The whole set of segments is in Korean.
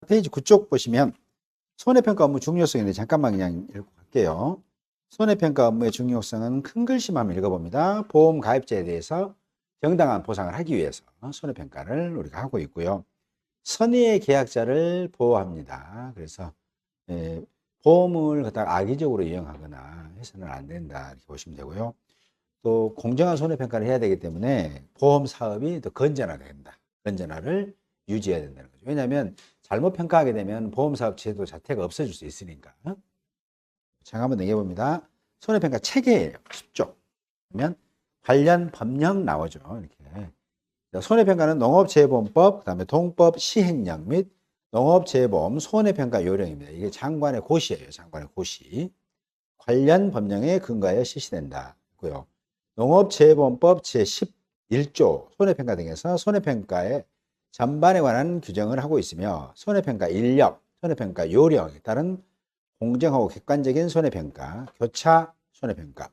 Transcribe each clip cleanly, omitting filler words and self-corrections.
페이지 9쪽 보시면 손해평가 업무 중요성에 대해 잠깐만 그냥 읽고 갈게요. 손해평가 업무의 중요성은 큰 글씨만 읽어봅니다. 보험 가입자에 대해서 정당한 보상을 하기 위해서 손해평가를 우리가 하고 있고요. 선의의 계약자를 보호합니다. 그래서 보험을 갖다가 악의적으로 이용하거나 해서는 안 된다 이렇게 보시면 되고요. 또 공정한 손해평가를 해야 되기 때문에 보험 사업이 더 건전화된다. 건전화를 유지해야 된다는 거죠. 왜냐하면 잘못 평가하게 되면 보험 사업 제도 자체가 없어질 수 있으니까. 자, 한번 넘겨봅니다. 손해평가 체계예요. 쉽죠? 그러면 관련 법령 나오죠. 이렇게. 손해평가는 농업재해보험법, 그다음에 동법 시행령 및 농업재해보험 손해평가 요령입니다. 이게 장관의 고시예요. 장관의 고시. 관련 법령에 근거하여 실시된다. 고요. 농업재해보험법 제11조 손해평가 등에서 손해평가의 전반에 관한 규정을 하고 있으며 손해평가 인력, 손해평가 요령에 따른 공정하고 객관적인 손해평가, 교차 손해평가,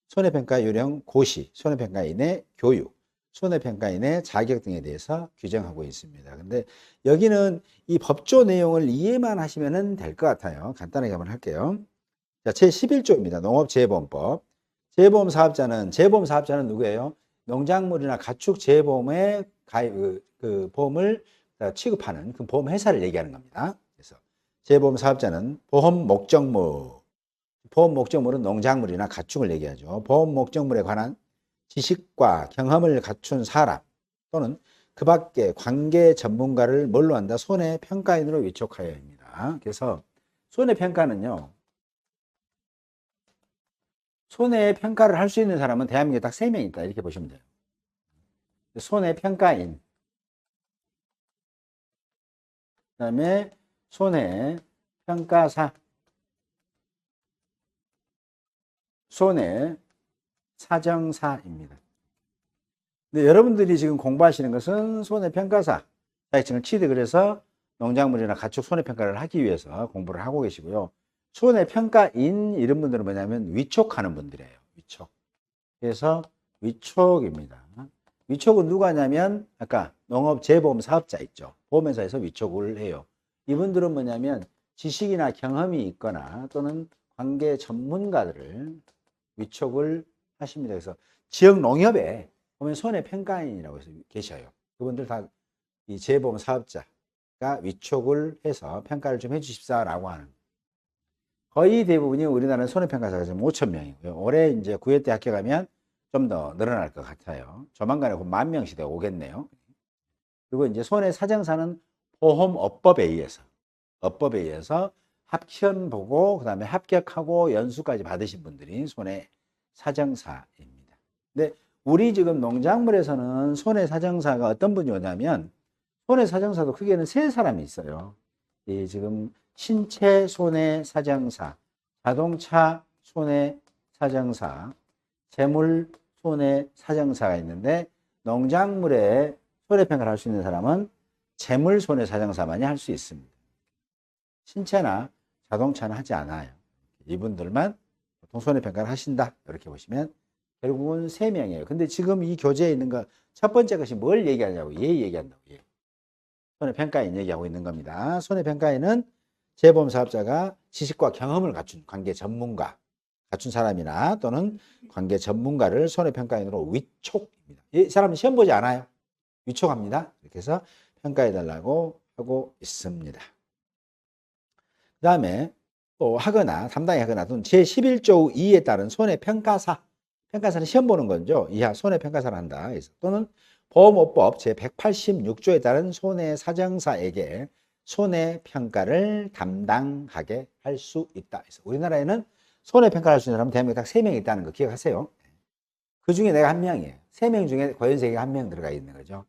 손해평가 요령 고시, 손해평가인의 교육, 손해평가인의 자격 등에 대해서 규정하고 있습니다. 근데 여기는 이 법조 내용을 이해만 하시면 될 것 같아요. 간단하게 한번 할게요. 자, 제11조입니다. 농업재해보험법. 재해보험 사업자는 누구예요? 농작물이나 가축 재해보험에 가입, 그 보험을 취급하는 그 보험 회사를 얘기하는 겁니다. 그래서 재해보험 사업자는 보험 목적물은 농작물이나 가축을 얘기하죠. 보험 목적물에 관한 지식과 경험을 갖춘 사람 또는 그 밖에 관계 전문가를 뭘로 한다? 손해평가인으로 위촉하여야 합니다. 그래서 손해평가는요. 손해평가를 할 수 있는 사람은 대한민국에 딱 3명 있다. 이렇게 보시면 돼요. 손해평가인, 그 다음에 손해평가사, 손해사정사입니다. 근데 여러분들이 지금 공부하시는 것은 손해평가사 자격증을 취득을 해서 농작물이나 가축 손해평가를 하기 위해서 공부를 하고 계시고요. 손해평가인 이런 분들은 뭐냐면 위촉하는 분들이에요. 위촉. 그래서 위촉입니다. 위촉은 누가 하냐면 아까 농업재보험 사업자 있죠. 보험회사에서 위촉을 해요. 이분들은 뭐냐면 지식이나 경험이 있거나 또는 관계 전문가들을 위촉을 하십니다. 그래서 지역 농협에 보면 손해평가인이라고 해서 계셔요. 그분들 다 이 재보험 사업자가 위촉을 해서 평가를 좀 해주십사라고 하는. 거의 대부분이 우리나라는 손해평가사가 지금 5,000명이고요. 올해 이제 9회 때 합격하면 좀 더 늘어날 것 같아요. 조만간에 10,000명 시대가 오겠네요. 그리고 이제 손해사정사는 보험업법에 의해서 합격 보고 그다음에 합격하고 연수까지 받으신 분들이 손해사정사입니다. 근데 우리 지금 농작물에서는 손해사정사가 어떤 분이 오냐면 손해사정사도 크게는 3사람이 있어요. 이 지금 신체 손해사정사, 자동차 손해사정사, 재물 손해사정사가 있는데 농작물에 손해평가를 할 수 있는 사람은 재물 손해사정사만이 할 수 있습니다. 신체나 자동차는 하지 않아요. 이분들만 보통 손해평가를 하신다. 이렇게 보시면 결국은 3명이에요. 근데 지금 이 교재에 있는 거 첫 번째 것이 뭘 얘기하냐고 얘 얘기한다고. 얘. 손해평가인 얘기하고 있는 겁니다. 손해평가인은 재보험 사업자가 지식과 경험을 갖춘 관계 전문가 갖춘 사람이나 또는 관계 전문가를 손해평가인으로 위촉입니다. 이 사람은 시험 보지 않아요. 위촉합니다. 이렇게 해서 평가해 달라고 하고 있습니다. 그 다음에 또 하거나 담당이 하거나 또는 제11조 2에 따른 손해평가사, 평가사는 시험 보는 거죠. 이하 손해평가사를 한다. 그래서 또는 보험업법 제186조에 따른 손해사정사에게 손해평가를 담당하게 할 수 있다. 그래서 우리나라에는 손해평가를 할 수 있는 사람은 대한민국에 딱 3명 있다는 거 기억하세요. 그 중에 내가 1명이에요. 3명 중에 고현세계가 1명 들어가 있는 거죠.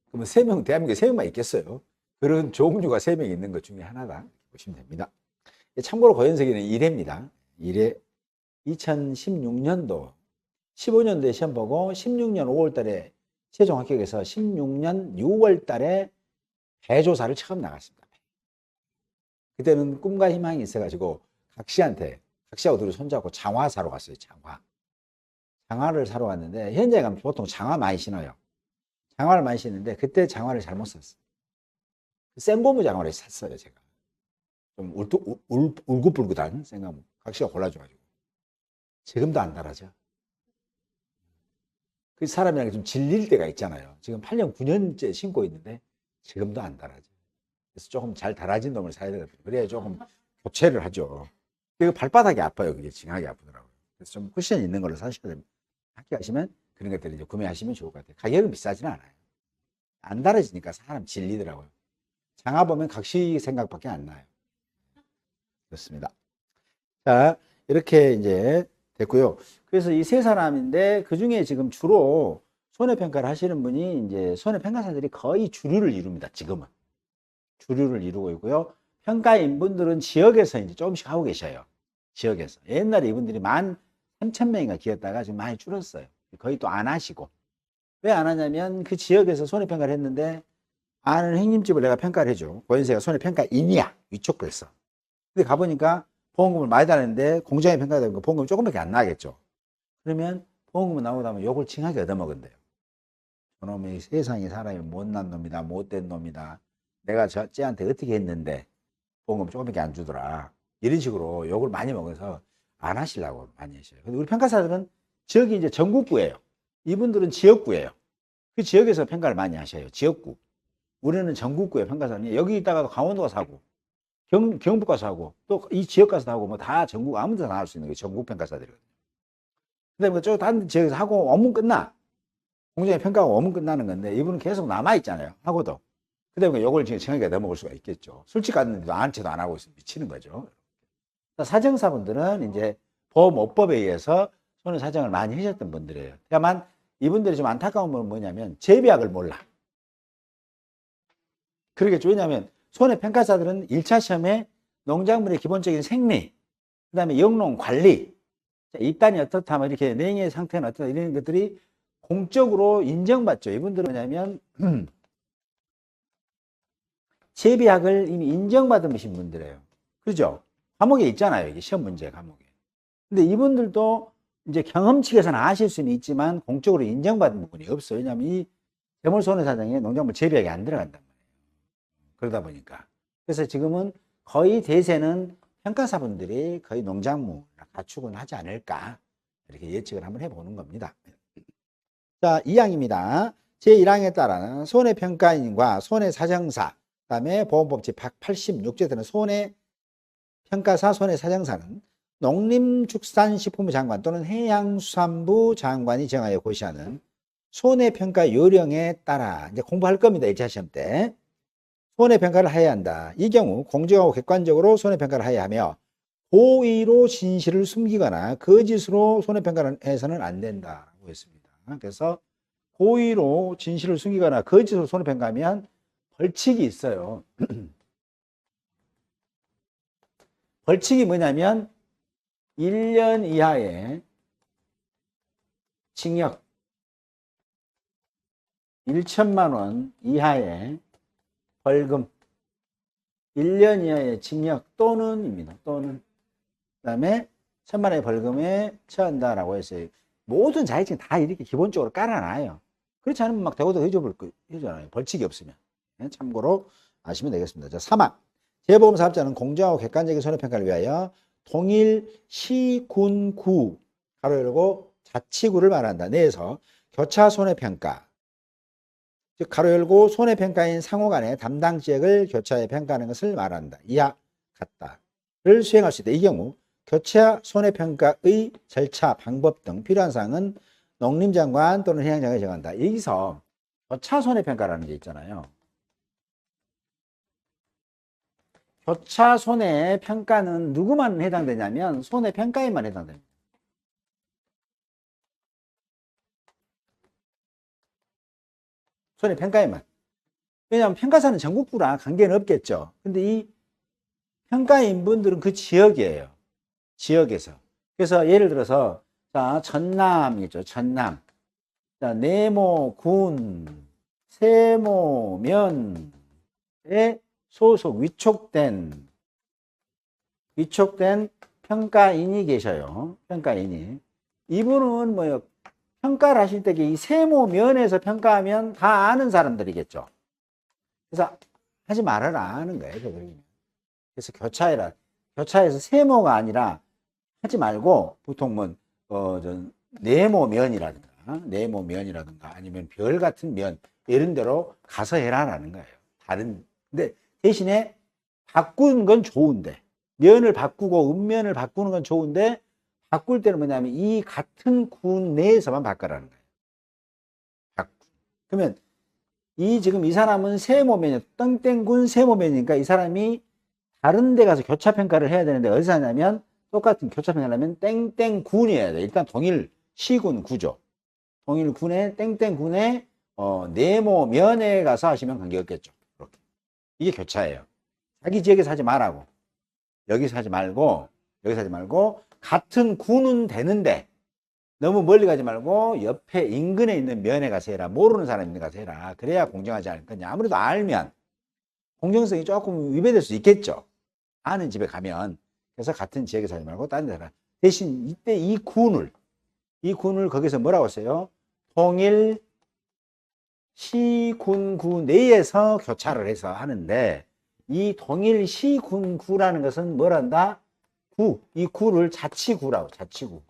그러면 3명, 대한민국에 3명만 있겠어요. 그런 종류가 3명 있는 것 중에 하나다. 보시면 됩니다. 참고로 고현세계는 1회입니다. 1회 2016년도 15년도에 시험 보고 16년 5월 달에 최종 합격해서 16년 6월 달에 배조사를 처음 나갔습니다. 그때는 꿈과 희망이 있어가지고 각시하고 둘이 손잡고 장화 사러 갔어요. 장화를 사러 갔는데 현재 가면 보통 장화 많이 신어요. 장화를 많이 신는데 그때 장화를 잘못 샀어요. 생고무 장어를 샀어요, 제가. 좀 울긋불긋한 생고무. 각시가 골라줘가지고. 지금도 안 달아져. 그 사람이랑 좀 질릴 때가 있잖아요. 지금 8년, 9년째 신고 있는데 지금도 안 달아져. 그래서 조금 잘 달아진 놈을 사야 되거든요. 그래야 조금 교체를 하죠. 그 발바닥이 아파요. 그게 징하게 아프더라고요. 그래서 좀 쿠션 있는 걸로 사셔야 됩니다. 학교 가시면 그런 것들을 이제 구매하시면 좋을 것 같아요. 가격은 비싸지는 않아요. 안 달아지니까 사람 질리더라고요. 장화 보면 각시 생각밖에 안 나요. 그렇습니다. 자, 이렇게 이제 됐고요. 그래서 이 세 사람인데 그 중에 지금 주로 손해평가를 하시는 분이 이제 손해평가사들이 거의 주류를 이룹니다. 지금은. 주류를 이루고 있고요. 평가인 분들은 지역에서 이제 조금씩 하고 계셔요. 지역에서. 옛날에 이분들이 13,000명인가 기었다가 지금 많이 줄었어요. 거의 또 안 하시고. 왜 안 하냐면 그 지역에서 손해평가를 했는데 아는 행님집을 내가 평가를 해줘. 고연세가 손해평가인이야. 위촉 그랬어. 근데 가보니까 보험금을 많이 달았는데 공정에 평가되는 거 보험금이 조금밖에 안 나겠죠. 그러면 보험금을 나오고 나면 욕을 징하게 얻어먹은대요. 저놈의 세상에 사람이 못난 놈이다. 못된 놈이다. 내가 쟤한테 어떻게 했는데 보험금 조금밖에 안 주더라. 이런 식으로 욕을 많이 먹어서 안 하시려고 많이 하셔요. 근데 우리 평가사들은 지역이 이제 전국구예요. 이분들은 지역구예요. 그 지역에서 평가를 많이 하셔요. 지역구. 우리는 전국구의 평가사는 여기 있다가도 강원도 가서 하고 경북 가서 하고 또 이 지역 가서 하고 뭐 다 전국 아무 데나 할 수 있는 게 전국 평가사들이거든요. 그다음에 저 다른 지역에서 하고 오면 끝나. 공정의 평가가 오면 끝나는 건데 이분은 계속 남아 있잖아요. 하고도. 그다음에 요걸 지금 정확하게 넘어갈 수가 있겠죠. 술집 갔는데도 아무렇지도 안 하고 있으면 미치는 거죠. 사정사분들은 이제 보험업법에 의해서 손해 사정을 많이 하셨던 분들이에요. 다만 이분들이 좀 안타까운 건 뭐냐면 재비약을 몰라. 그러겠죠. 왜냐하면 손해평가사들은 1차 시험에 농작물의 기본적인 생리, 그 다음에 영농 관리, 입단이 어떻다, 뭐 이렇게 냉의 상태는 어떻다, 이런 것들이 공적으로 인정받죠. 이분들은 뭐냐면, 재비학을 이미 인정받은 분들이에요. 그죠? 과목에 있잖아요. 이게 시험 문제 과목에. 근데 이분들도 이제 경험칙에서는 아실 수는 있지만 공적으로 인정받은 부분이 없어요. 왜냐하면 이 재물손해사정에 농작물 재비학이 안 들어간단 말이에요. 그러다 보니까. 그래서 지금은 거의 대세는 평가사분들이 거의 농작물 가축은 하지 않을까. 이렇게 예측을 한번 해보는 겁니다. 자, 2항입니다. 제1항에 따라 손해평가인과 손해사정사, 그 다음에 보험법 제186조에 따른 손해평가사, 손해사정사는 농림축산식품부 장관 또는 해양수산부 장관이 정하여 고시하는 손해평가 요령에 따라 이제 공부할 겁니다. 1차 시험 때. 손해평가를 해야 한다. 이 경우 공정하고 객관적으로 손해평가를 해야 하며 고의로 진실을 숨기거나 거짓으로 손해평가를 해서는 안 된다고 했습니다. 그래서 고의로 진실을 숨기거나 거짓으로 손해평가하면 벌칙이 있어요. 벌칙이 뭐냐면 1년 이하의 징역 1천만 원 이하의 벌금 1년 이하의 징역 또는입니다. 또는 그다음에 1,000만 원의 벌금에 처한다라고 했어요. 모든 자격증 다 이렇게 기본적으로 깔아놔요. 그렇지 않으면 막 대고도 해줘잖아요. 벌칙이 없으면. 참고로 아시면 되겠습니다. 자, 3항. 재보험사업자는 공정하고 객관적인 손해평가를 위하여 동일 시, 군, 구 가로 열고 자치구를 말한다. 내에서 교차 손해평가 즉 가로 열고 손해평가인 상호 간의 담당 지역을 교차해 평가하는 것을 말한다. 이하 같다를 수행할 수 있다. 이 경우 교차 손해평가의 절차, 방법 등 필요한 사항은 농림장관 또는 해양장관이 정한다. 여기서 교차 손해평가라는 게 있잖아요. 교차 손해평가는 누구만 해당되냐면 손해평가인만 해당됩니다. 손해평가인만. 왜냐하면 평가사는 전국구랑 관계는 없겠죠. 근데 이 평가인분들은 그 지역이에요. 지역에서. 그래서 예를 들어서 자 전남이죠. 전남. 자 내모, 군, 세모, 면에 소속 위촉된 평가인이 계셔요. 평가인이. 이분은 뭐요? 평가를 하실 때 이 세모 면에서 평가하면 다 아는 사람들이겠죠. 그래서 하지 말아라 하는 거예요. 그래서 교차해라. 교차해서 세모가 아니라 하지 말고 보통 뭐 네모면이라든가 아니면 별 같은 면 이런 데로 가서 해라라는 거예요. 근데 대신에 바꾸는 건 좋은데 면을 바꾸고 음면을 바꾸는 건 좋은데 바꿀 때는 뭐냐면 이 같은 군 내에서만 바꿔라는 거예요. 그러면 지금 이 사람은 세모면이 땡땡군 세모면이니까 이 사람이 다른 데 가서 교차평가를 해야 되는데 어디서 하냐면 똑같은 교차평가를 하면 땡땡군이어야 돼. 일단 동일 시군 구죠. 동일 군의 땡땡군의 네모면에 가서 하시면 관계없겠죠. 그렇게. 이게 교차예요. 자기 지역에서 하지 말라고. 여기서 하지 말고 같은 군은 되는데 너무 멀리 가지 말고 옆에 인근에 있는 면에 가서 해라. 모르는 사람이 있는 가서 해라. 그래야 공정하지 않을 거냐. 아무래도 알면 공정성이 조금 위배될 수 있겠죠. 아는 집에 가면. 그래서 같은 지역에서 하지 말고 다른 데 해라. 대신 이때 이 군을 거기서 뭐라고 했어요? 통일 시군구 내에서 교차를 해서 하는데 이 동일 시군구라는 것은 뭐란다? 이 구를 자치구라고, 자치구.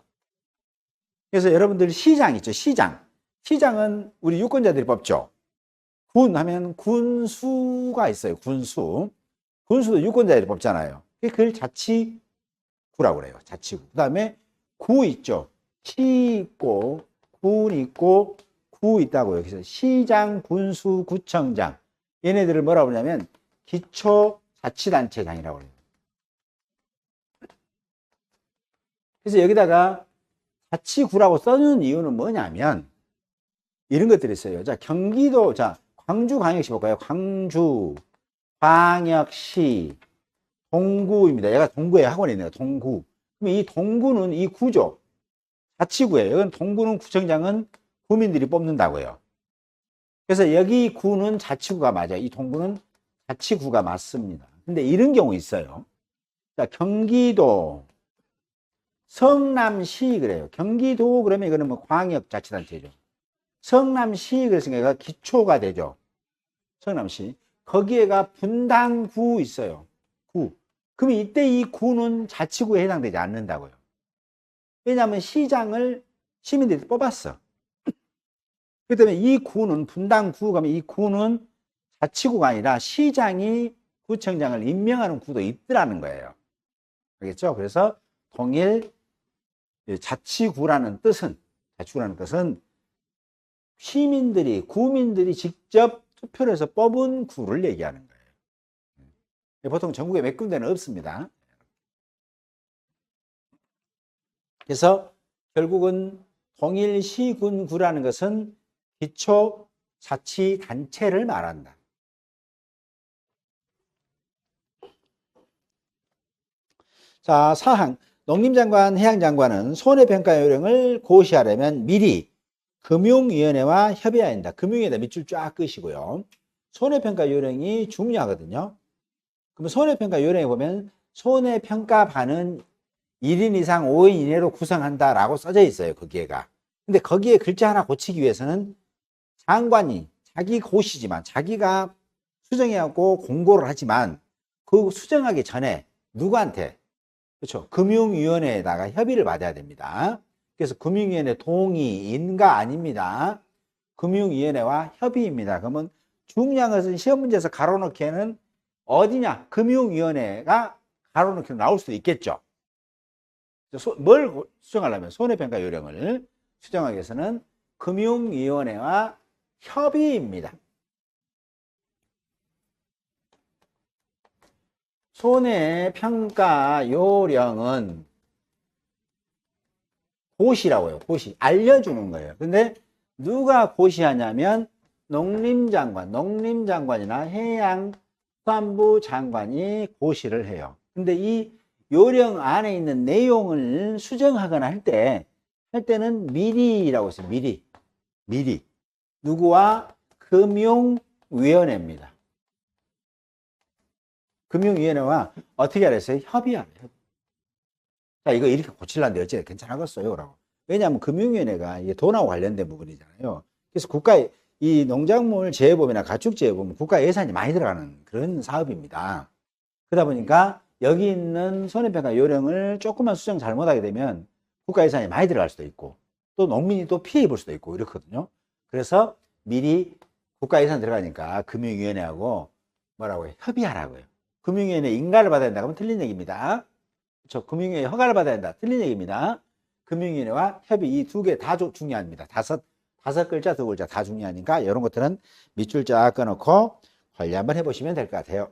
그래서 여러분들 시장 있죠, 시장. 시장은 우리 유권자들이 뽑죠. 군 하면 군수가 있어요, 군수. 군수도 유권자들이 뽑잖아요. 그걸 자치구라고 그래요, 자치구. 그 다음에 구 있죠. 시 있고, 군 있고, 구 있다고요. 그래서 시장, 군수, 구청장. 얘네들을 뭐라고 그러냐면 기초자치단체장이라고 해요. 그래서 여기다가 자치구라고 써놓은 이유는 뭐냐면 이런 것들이 있어요. 자, 경기도, 광주광역시 볼까요? 광주광역시 동구입니다. 얘가 동구에 학원에 있네요. 동구. 그럼 이 동구는 이 구죠. 자치구예요. 이건 동구는 구청장은 구민들이 뽑는다고요. 그래서 여기 구는 자치구가 맞아요. 이 동구는 자치구가 맞습니다. 근데 이런 경우 있어요. 자, 경기도, 성남시 그래요. 경기도 그러면 이거는 뭐 광역자치단체죠. 성남시 그랬으니까 기초가 되죠. 성남시. 거기에가 분당구 있어요. 구. 그럼 이때 이 구는 자치구에 해당되지 않는다고요. 왜냐하면 시장을 시민들이 뽑았어. 그렇기 때문에 이 구는 분당구 가면 이 구는 자치구가 아니라 시장이 구청장을 임명하는 구도 있더라는 거예요. 알겠죠? 그래서 동일 자치구라는 뜻은 시민들이, 구민들이 직접 투표를 해서 뽑은 구를 얘기하는 거예요. 보통 전국에 몇 군데는 없습니다. 그래서 결국은 동일시군구라는 것은 기초자치단체를 말한다. 자, 사항. 농림장관, 해양장관은 손해평가 요령을 고시하려면 미리 금융위원회와 협의해야 한다. 금융위원회 밑줄 쫙 끄시고요. 손해평가 요령이 중요하거든요. 그럼 손해평가 요령에 보면 손해평가반은 1인 이상 5인 이내로 구성한다라고 써져 있어요. 거기에가. 근데 거기에 글자 하나 고치기 위해서는 장관이 자기 고시지만 자기가 수정하고 공고를 하지만 그 수정하기 전에 누구한테? 그렇죠. 금융위원회에다가 협의를 받아야 됩니다. 그래서 금융위원회 동의인가 아닙니다. 금융위원회와 협의입니다. 그러면 중요한 것은 시험 문제에서 가로넣기에는 어디냐? 금융위원회가 가로넣기로 나올 수도 있겠죠. 뭘 수정하려면 손해평가 요령을 수정하기 위해서는 금융위원회와 협의입니다. 손해평가 요령은 고시라고요. 고시. 알려주는 거예요. 근데 누가 고시하냐면 농림장관이나 해양수산부 장관이 고시를 해요. 근데 이 요령 안에 있는 내용을 수정하거나 할 때는 미리라고 했어요. 미리. 누구와? 금융위원회입니다. 금융위원회와 어떻게 하랬어요? 협의하래요. 자, 이거 이렇게 고치려는데 어째 괜찮겠어요? 라고. 왜냐하면 금융위원회가 이게 돈하고 관련된 부분이잖아요. 그래서 국가의 이 농작물 재해보험이나 가축 재해보험 국가 예산이 많이 들어가는 그런 사업입니다. 그러다 보니까 여기 있는 손해평가 요령을 조금만 수정 잘못하게 되면 국가 예산이 많이 들어갈 수도 있고 또 농민이 또 피해 입을 수도 있고 이렇거든요. 그래서 미리 국가 예산 들어가니까 금융위원회하고 뭐라고요? 협의하라고요. 금융위원회 인가를 받아야 된다 그러면 틀린 얘기입니다. 그렇죠? 금융위원회 허가를 받아야 된다. 틀린 얘기입니다. 금융위원회와 협의 이 두 개 다 중요합니다. 다섯 글자, 두 글자 다 중요하니까 이런 것들은 밑줄 쫙 꺼놓고 관리 한번 해보시면 될 것 같아요.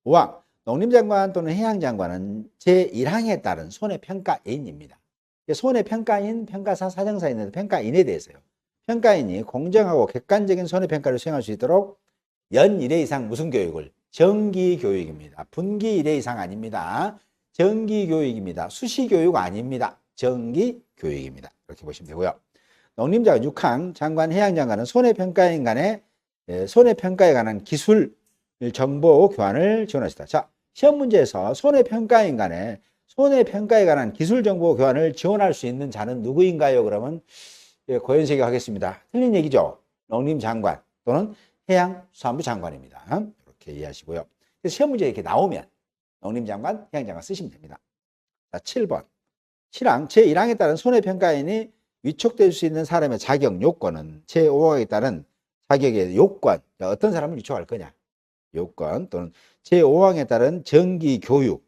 5항 농림장관 또는 해양장관은 제1항에 따른 손해평가인입니다. 손해평가인, 평가사, 사정사 있는데 평가인에 대해서요. 평가인이 공정하고 객관적인 손해평가를 수행할 수 있도록 연 1회 이상 무슨 교육을? 정기교육입니다. 분기 1회 이상 아닙니다. 정기교육입니다. 수시교육 아닙니다. 정기교육입니다. 이렇게 보시면 되고요. 농림장관 6항 장관, 해양장관은 손해평가인 간의 손해평가에 관한 기술 정보 교환을 지원할 수 있다. 자, 시험 문제에서 손해평가인 간의 손해평가에 관한 기술 정보 교환을 지원할 수 있는 자는 누구인가요? 그러면 고현석이 하겠습니다. 틀린 얘기죠. 농림장관 또는 해양수산부 장관입니다. 이렇게 이해하시고요. 시험 문제에 이렇게 나오면 농림장관, 해양장관 쓰시면 됩니다. 자, 7번. 7항 제1항에 따른 손해평가인이 위촉될 수 있는 사람의 자격 요건은 제5항에 따른 자격의 요건, 어떤 사람을 위촉할 거냐. 요건 또는 제5항에 따른 정기교육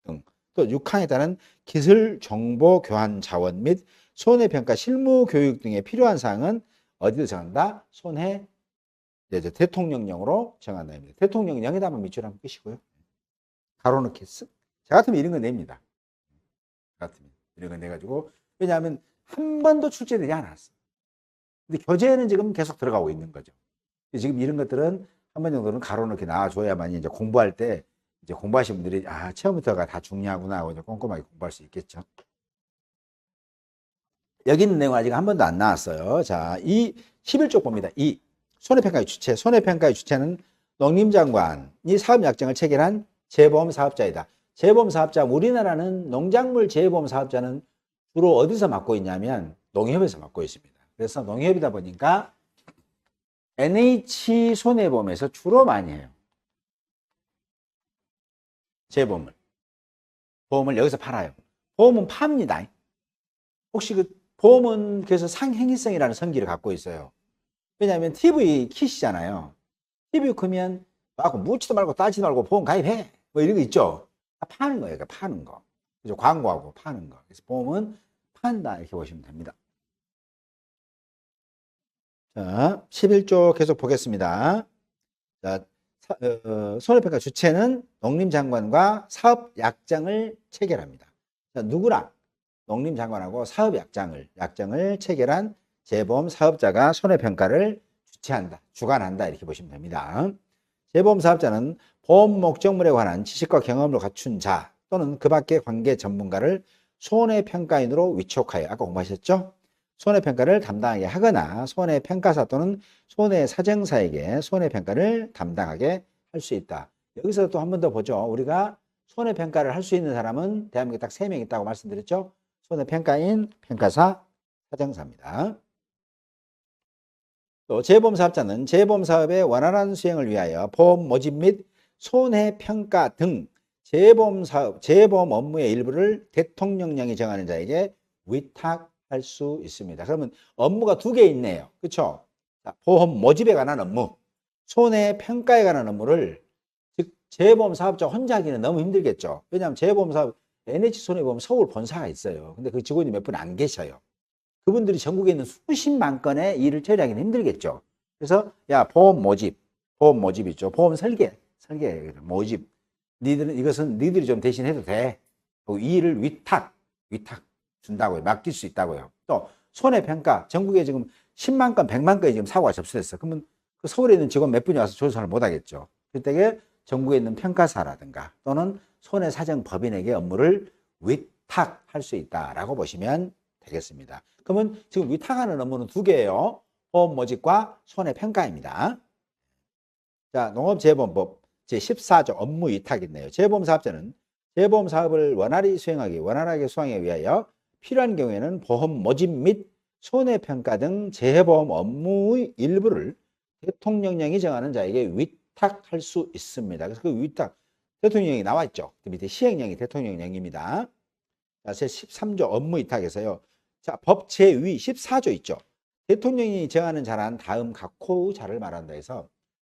등 또 6항에 따른 기술정보교환 자원 및 손해평가 실무교육 등에 필요한 사항은 어디서 정한다? 대통령령으로 정한다. 대통령령에다만 밑줄 한번 끄시고요. 가로 넣기 쓱. 저 같으면 이런 거 냅니다. 저 같으면 이런 거 내가지고 왜냐하면 한 번도 출제되지 않았어. 근데 교재에는 지금 계속 들어가고 있는 거죠. 지금 이런 것들은 한 번 정도는 가로 넣기 나와줘야만 이제 공부할 때 이제 공부하시는 분들이 처음부터가 다 중요하구나 하고 이제 꼼꼼하게 공부할 수 있겠죠. 여기 있는 내용 아직 한 번도 안 나왔어요. 자, 이 11쪽 봅니다. 이 손해평가의 주체. 손해평가의 주체는 농림장관이 사업약정을 체결한 재보험 사업자이다. 재보험 사업자, 우리나라는 농작물 재보험 사업자는 주로 어디서 맡고 있냐면 농협에서 맡고 있습니다. 그래서 농협이다 보니까 NH손해보험에서 주로 많이 해요. 재보험을. 보험을 여기서 팔아요. 보험은 팝니다. 혹시 그 보험은 그래서 상행위성이라는 성질을 갖고 있어요. 왜냐하면 TV 킷이잖아요. TV 크면 묻지도 말고 따지도 말고 보험 가입해. 뭐 이런 거 있죠. 파는 거예요. 파는 거. 그죠? 광고하고 파는 거. 그래서 보험은 판다. 이렇게 보시면 됩니다. 자, 11조 계속 보겠습니다. 자, 손해평가 주체는 농림장관과 사업약정을 체결합니다. 자, 누구랑? 농림장관하고 사업약정을 체결한 재보험 사업자가 손해평가를 주체한다, 주관한다 이렇게 보시면 됩니다. 재보험 사업자는 보험 목적물에 관한 지식과 경험을 갖춘 자 또는 그 밖의 관계 전문가를 손해평가인으로 위촉하여 아까 공부하셨죠? 손해평가를 담당하게 하거나 손해평가사 또는 손해사정사에게 손해평가를 담당하게 할 수 있다. 여기서 또 한 번 더 보죠. 우리가 손해평가를 할 수 있는 사람은 대한민국에 딱 3명 있다고 말씀드렸죠. 손해평가인, 평가사, 사정사입니다. 또 재보험사업자는 재보험사업의 원활한 수행을 위하여 보험 모집 및 손해평가 등 재보험 업무의 일부를 대통령령이 정하는 자에게 위탁할 수 있습니다. 그러면 업무가 2개 있네요. 그렇죠? 보험 모집에 관한 업무, 손해평가에 관한 업무를 즉 재보험사업자 혼자 하기는 너무 힘들겠죠. 왜냐하면 재보험사업 NH손해보험 서울 본사가 있어요. 근데 그 직원이 몇 분 안 계셔요. 그분들이 전국에 있는 수십만 건의 일을 처리하기는 힘들겠죠. 그래서 보험 모집 있죠. 보험 설계 모집. 이것은 니들이 좀 대신해도 돼. 이 일을 위탁 준다고요. 맡길 수 있다고요. 또 손해평가 전국에 지금 10만 건, 100만 건이 지금 사고가 접수됐어. 그러면 그 서울에 있는 직원 몇 분이 와서 조사를 못 하겠죠. 그때 전국에 있는 평가사라든가 또는 손해사정법인에게 업무를 위탁할 수 있다라고 보시면 되겠습니다. 그러면 지금 위탁하는 업무는 2개예요. 보험 모집과 손해평가입니다. 자, 농업재보험법 제14조 업무 위탁인데요. 재보험사업자는 재보험사업을 원활하게 수행하기 위하여 필요한 경우에는 보험 모집 및 손해평가 등 재해보험 업무의 일부를 대통령령이 정하는 자에게 위탁할 수 있습니다. 그래서 그 위탁, 대통령령이 나와 있죠. 그 밑에 시행령이 대통령령입니다. 자, 제13조 업무위탁에서요. 자, 법 제2 14조 있죠. 대통령이 정하는 자란 다음 각호의 자를 말한다 해서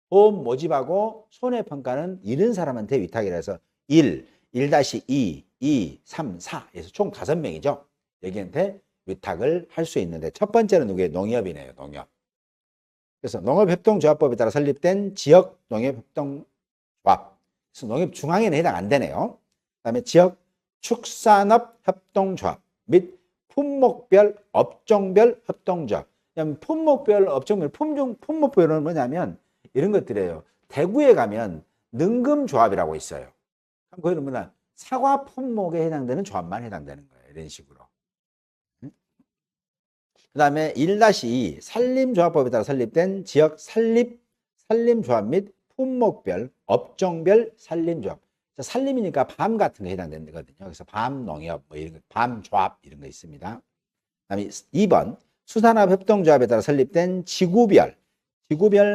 보험 모집하고 손해평가는 잃은 사람한테 위탁이라 해서 1, 1-2, 2, 3, 4 해서 총 5명이죠. 여기한테 위탁을 할 수 있는데 첫 번째는 누구예요? 농협이네요. 농협. 그래서 농업협동조합법에 따라 설립된 지역농협협동조합. 그래서 농협 중앙에는 해당 안 되네요. 그다음에 지역 축산업협동조합 및 품목별 업종별 협동조합. 품목별 업종별 품목별은 뭐냐면 이런 것들이에요. 대구에 가면 능금조합이라고 있어요. 그럼 거기는 뭐냐? 사과 품목에 해당되는 조합만 해당되는 거예요. 이런 식으로. 그 다음에 1-2 산림조합법에 따라 설립된 지역 산림조합 및 품목별 업종별 산림조합. 산림이니까 밤 같은 거 해당되거든요. 그래서 밤농협, 뭐 이런 거, 밤조합 이런 거 있습니다. 그다음에 2번 수산업협동조합에 따라 설립된 지구별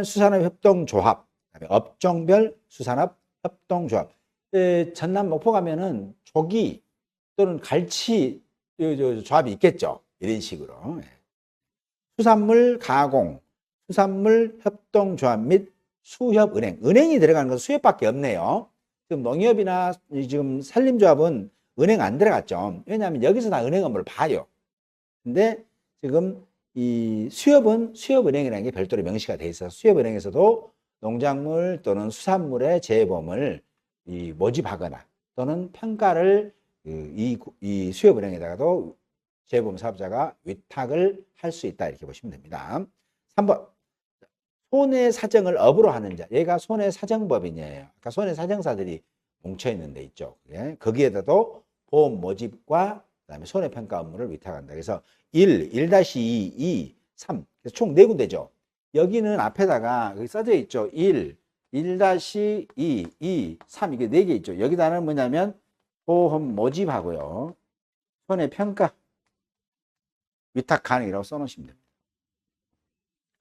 수산업협동조합, 그다음에 업종별 수산업협동조합. 전남 목포 가면은 조기 또는 갈치 조합이 있겠죠. 이런 식으로. 수산물 가공, 수산물 협동조합 및 수협은행. 은행이 들어가는 건 수협밖에 없네요. 지금 농협이나 지금 산림조합은 은행 안 들어갔죠. 왜냐하면 여기서 다 은행 업무를 봐요. 근데 지금 이 수협은 수협은행이라는 게 별도로 명시가 돼 있어서 수협은행에서도 농작물 또는 수산물의 재해보험을 모집하거나 또는 평가를 이 수협은행에다가도 재해보험 사업자가 위탁을 할 수 있다 이렇게 보시면 됩니다. 3번 손해사정을 업으로 하는 자. 얘가 손해사정법인이에요. 아까 손해사정사들이 뭉쳐있는 데 있죠. 예? 거기에다도 보험 모집과 그다음에 손해평가 업무를 위탁한다. 그래서 1, 1-2, 2, 3. 그래서 총 4군데죠. 여기는 앞에다가 여기 써져 있죠. 1, 1-2, 2, 3 이게 4개 있죠. 여기다는 뭐냐면 보험 모집하고요. 손해평가 위탁 가능이라고 써놓으시면 됩니다.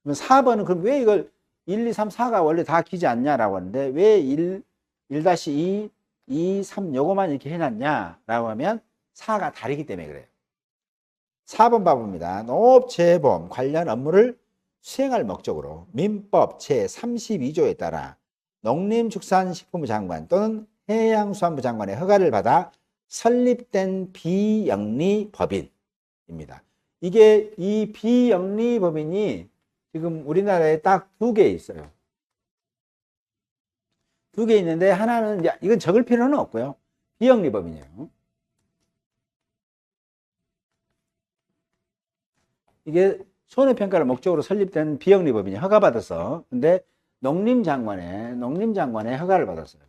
그럼 4번은 그럼 왜 이걸 1, 2, 3, 4가 원래 다 기지 않냐라고 하는데 왜 1-2, 2, 3 요거만 이렇게 해놨냐라고 하면 4가 다르기 때문에 그래요. 4번 봐봅니다. 농업재해보험 관련 업무를 수행할 목적으로 민법 제32조에 따라 농림축산식품부 장관 또는 해양수산부 장관의 허가를 받아 설립된 비영리법인입니다. 이게 이 비영리법인이 지금 우리나라에 딱 2개 있어요. 2개 있는데 하나는 이건 적을 필요는 없고요. 비영리법인이에요. 이게 손해평가를 목적으로 설립된 비영리법인이 허가받아서 근데 농림장관의 허가를 받았어요.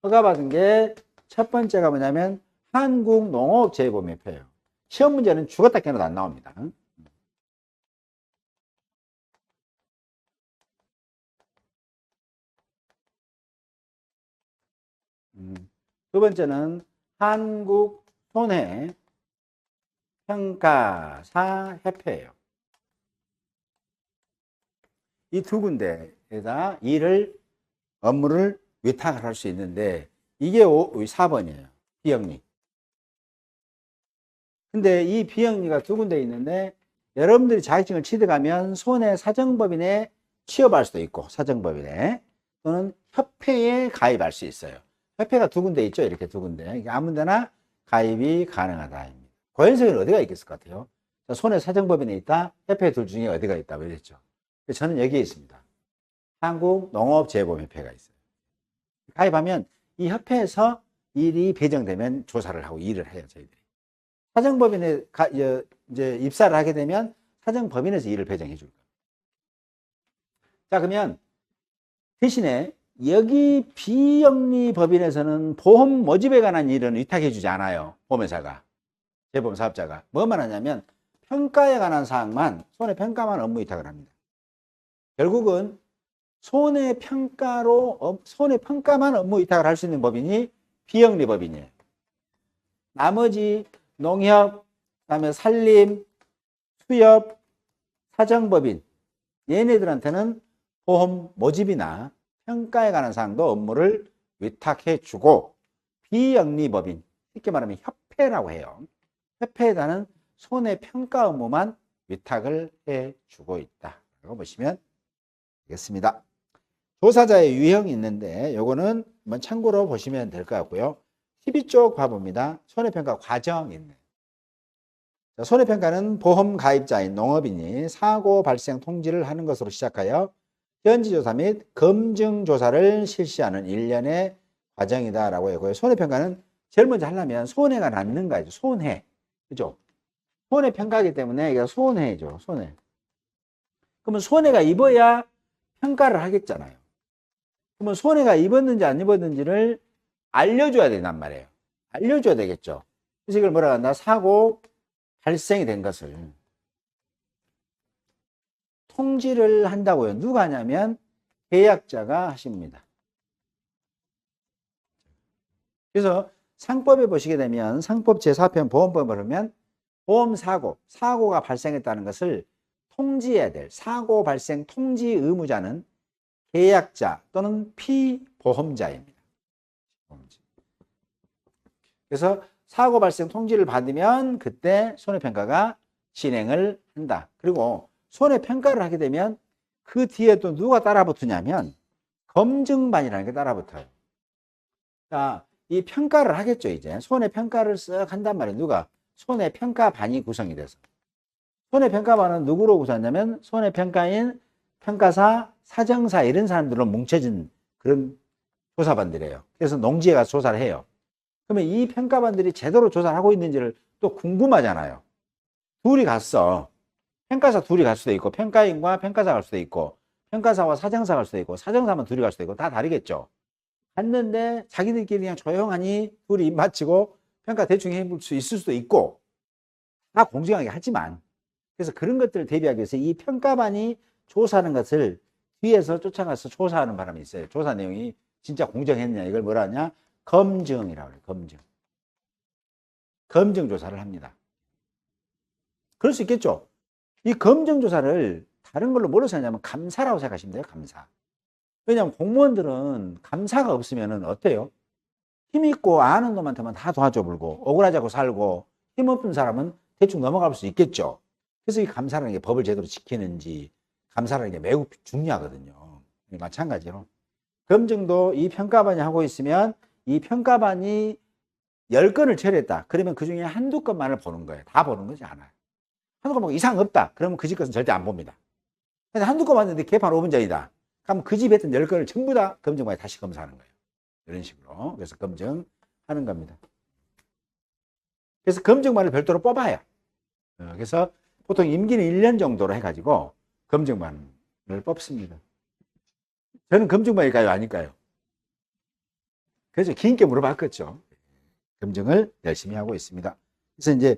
허가받은 게 첫 번째가 뭐냐면 한국농업재해보험협회예요. 시험 문제는 죽었다 깨어나도 안 나옵니다. 두 번째는 한국손해평가사협회예요. 이 2군데에다 업무를 위탁을 할 수 있는데 이게 4번이에요. 비영리. 근데 이 비영리가 2군데 있는데 여러분들이 자격증을 취득하면 손해사정법인에 취업할 수도 있고 사정법인에 또는 협회에 가입할 수 있어요. 협회가 2군데 있죠. 이렇게 2군데. 아무 데나 가입이 가능하다. 고연성에는 어디가 있겠을 것 같아요? 손해사정법인에 있다. 협회 둘 중에 어디가 있다. 그랬죠. 저는 여기에 있습니다. 한국농업재해보험협회가 있어요. 가입하면 이 협회에서 일이 배정되면 조사를 하고 일을 해요. 저희들이. 사정법인에 이제 입사를 하게 되면 사정법인에서 일을 배정해 줄 거예요. 자, 그러면 대신에 여기 비영리법인에서는 보험 모집에 관한 일은 위탁해 주지 않아요. 보험회사가. 재보험 사업자가. 뭐만 하냐면 평가에 관한 사항만, 손해평가만 업무 위탁을 합니다. 결국은 손해평가만 업무 위탁을 할 수 있는 법인이 비영리법인이에요. 나머지 농협, 그다음에 산림, 수협, 사정법인 얘네들한테는 보험 모집이나 평가에 관한 사항도 업무를 위탁해 주고 비영리법인 쉽게 말하면 협회라고 해요. 협회에다는 손해평가 업무만 위탁을 해 주고 있다라고 보시면 되겠습니다. 조사자의 유형이 있는데 요거는 한번 참고로 보시면 될 것 같고요. 12쪽 봐봅니다. 손해평가 과정이 있네요. 손해평가는 보험 가입자인 농업인이 사고 발생 통지를 하는 것으로 시작하여 현지조사 및 검증조사를 실시하는 일련의 과정이다라고 하고요. 손해평가는 제일 먼저 하려면 손해가 났는가죠. 손해. 그죠? 손해평가이기 때문에 이게 손해죠. 손해. 그러면 손해가 입어야 평가를 하겠잖아요. 그러면 손해가 입었는지 안 입었는지를 알려줘야 된단 말이에요. 알려줘야 되겠죠. 그래서 이걸 뭐라고 한다? 사고 발생이 된 것을 통지를 한다고요. 누가 하냐면 계약자가 하십니다. 그래서 상법에 보시게 되면 상법 제4편 보험법을 보면 보험사고, 사고가 발생했다는 것을 통지해야 될 사고 발생 통지 의무자는 계약자 또는 피보험자입니다. 그래서 사고 발생 통지를 받으면 그때 손해평가가 진행을 한다. 그리고 손해평가를 하게 되면 그 뒤에 또 누가 따라붙으냐면 검증반이라는 게 따라붙어요. 자, 이 평가를 하겠죠. 이제 손해평가를 쓱 한단 말이에요. 누가? 손해평가반이 구성이 돼서. 손해평가반은 누구로 구성하냐면 손해평가인, 평가사, 사정사 이런 사람들로 뭉쳐진 그런 조사반들이에요. 그래서 농지에 가서 조사를 해요. 그러면 이 평가반들이 제대로 조사를 하고 있는지를 또 궁금하잖아요. 둘이 갔어. 평가사 둘이 갈 수도 있고 평가인과 평가사 갈 수도 있고 평가사와 사정사 갈 수도 있고 사정사만 둘이 갈 수도 있고 다 다르겠죠. 갔는데 자기들끼리 그냥 조용하니 둘이 입 맞추고 평가 대충 해볼 수 있을 수도 있고 다 공정하게 하지만 그래서 그런 것들을 대비하기 위해서 이 평가반이 조사하는 것을 뒤에서 쫓아가서 조사하는 바람이 있어요. 조사 내용이 진짜 공정했냐 이걸 뭐라 하냐 검증이라고 해요. 검증. 검증 조사를 합니다. 그럴 수 있겠죠. 이 검증 조사를 다른 걸로 뭐로 생각하냐면 감사라고 생각하시면 돼요. 감사. 왜냐하면 공무원들은 감사가 없으면 어때요? 힘있고 아는 놈한테만 다 도와줘 불고 억울하자고 살고 힘없는 사람은 대충 넘어갈 수 있겠죠. 그래서 이 감사라는 게 법을 제대로 지키는지 감사라는 게 매우 중요하거든요. 마찬가지로 검증도 이 평가반이 하고 있으면 이 평가반이 10건을 처리했다. 그러면 그 중에 한두 건만을 보는 거예요. 다 보는 거지 않아요. 한두 건 보고 이상 없다. 그러면 그 집 것은 절대 안 봅니다. 근데 한두 건 봤는데 개판 5분 전이다. 그럼 그 집에 했던 10건을 전부 다 검증반에 다시 검사하는 거예요. 이런 식으로. 그래서 검증하는 겁니다. 그래서 검증반을 별도로 뽑아요. 그래서 보통 임기는 1년 정도로 해가지고 검증반을 뽑습니다. 저는 검증반일까요? 아닐까요? 그래서 긴 게 물어봤겠죠. 검증을 열심히 하고 있습니다. 그래서 이제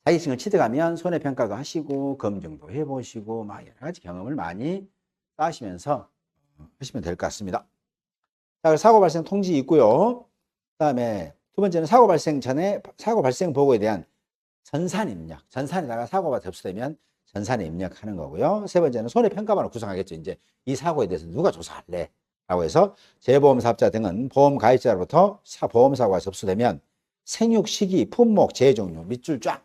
자격증을 취득하면 손해평가도 하시고 검증도 해보시고 막 여러 가지 경험을 많이 쌓으시면서 하시면 될 것 같습니다. 자, 사고 발생 통지 있고요. 그다음에 두 번째는 사고 발생 전에 사고 발생 보고에 대한 전산 입력. 전산에다가 사고가 접수되면 전산에 입력하는 거고요. 세 번째는 손해평가반을 구성하겠죠. 이제 이 사고에 대해서 누가 조사할래? 라고 해서 재보험사업자 등은 보험 가입자로부터 보험사고가 접수되면 생육, 시기, 품목, 재해 종류 밑줄 쫙